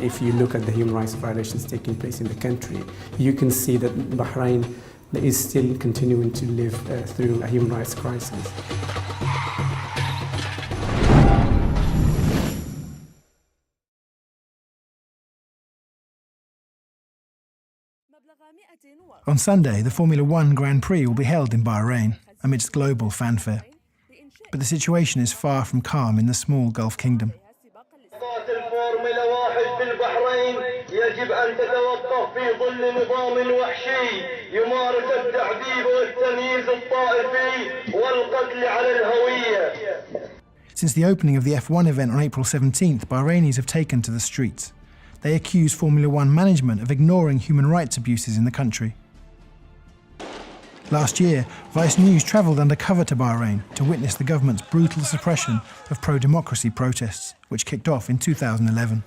if you look at the human rights violations taking place in the country, you can see that Bahrain is still continuing to live through a human rights crisis. On Sunday, the Formula One Grand Prix will be held in Bahrain, amidst global fanfare. But the situation is far from calm in the small Gulf kingdom. Since the opening of the F1 event on April 17th, Bahrainis have taken to the streets. They accuse Formula One management of ignoring human rights abuses in the country. Last year, Vice News travelled undercover to Bahrain to witness the government's brutal suppression of pro-democracy protests, which kicked off in 2011.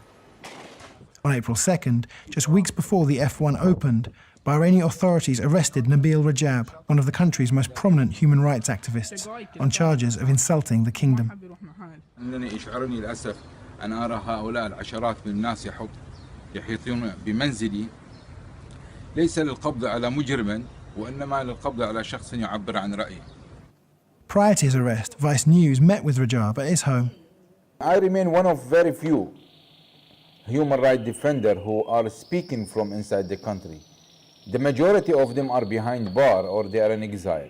On April 2nd, just weeks before the F1 opened, Bahraini authorities arrested Nabil Rajab, one of the country's most prominent human rights activists, on charges of insulting the kingdom. أن أرى هؤلاء العشرات من الناس يحيطون بمنزلي ليس للقبض على مجرم وإنما للقبض على شخص يعبر عن رأيه. Prior to his arrest, Vice News met with Rajab at his home. I remain one of very few human rights defenders who are speaking from inside the country. The majority of them are behind bar or they are in exile.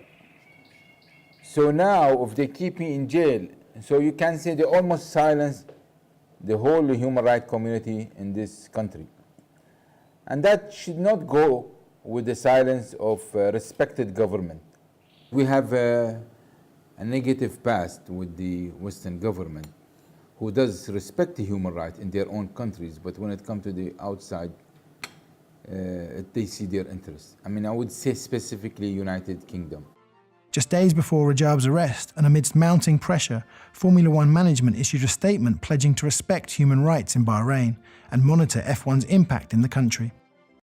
So now, if they keep me in jail, so you can say they almost silence the whole human rights community in this country. And that should not go with the silence of respected government. We have a negative past with the Western government who does respect the human rights in their own countries, but when it comes to the outside, they see their interests. I mean, I would say specifically United Kingdom. Just days before Rajab's arrest and amidst mounting pressure, Formula One management issued a statement pledging to respect human rights in Bahrain and monitor F1's impact in the country.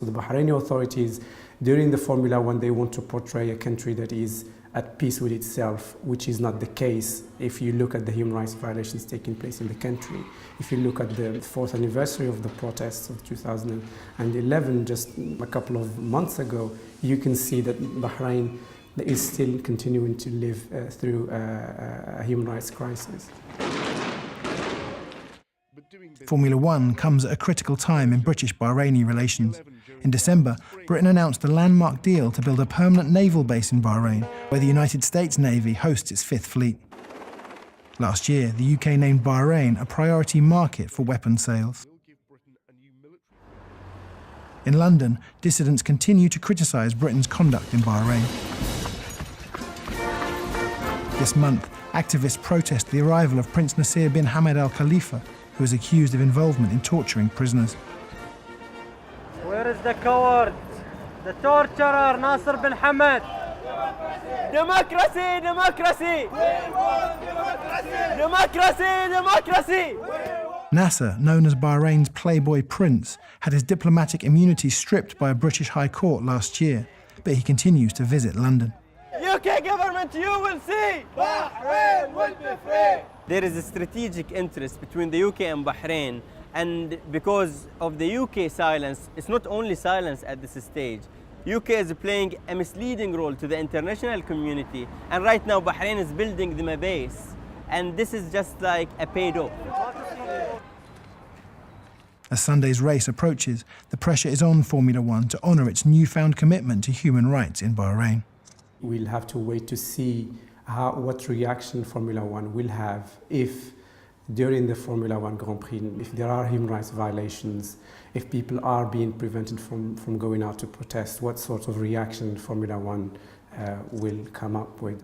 The Bahraini authorities, during the Formula One, they want to portray a country that is at peace with itself, which is not the case if you look at the human rights violations taking place in the country. If you look at the 4th anniversary of the protests of 2011, just a couple of months ago, you can see that Bahrain is still continuing to live through a human rights crisis. Formula One comes at a critical time in British-Bahraini relations. In December, Britain announced a landmark deal to build a permanent naval base in Bahrain, where the United States Navy hosts its 5th Fleet. Last year, the UK named Bahrain a priority market for weapons sales. In London, dissidents continue to criticise Britain's conduct in Bahrain. This month, activists protest the arrival of Prince Nasser bin Hamad Al Khalifa, who is accused of involvement in torturing prisoners. Where is the coward? The torturer, Nasser bin Hamad. Democracy, democracy! Democracy, democracy! Nasser, known as Bahrain's Playboy Prince, had his diplomatic immunity stripped by a British High Court last year, but he continues to visit London. UK government, you will see! Bahrain will be free! There is a strategic interest between the UK and Bahrain, and because of the UK silence, it's not only silence at this stage. UK is playing a misleading role to the international community, and right now Bahrain is building them a base, and this is just like a paid-off. As Sunday's race approaches, the pressure is on Formula One to honour its newfound commitment to human rights in Bahrain. We'll have to wait to see what reaction Formula One will have if during the Formula One Grand Prix, if there are human rights violations, if people are being prevented from going out to protest, what sort of reaction Formula One will come up with.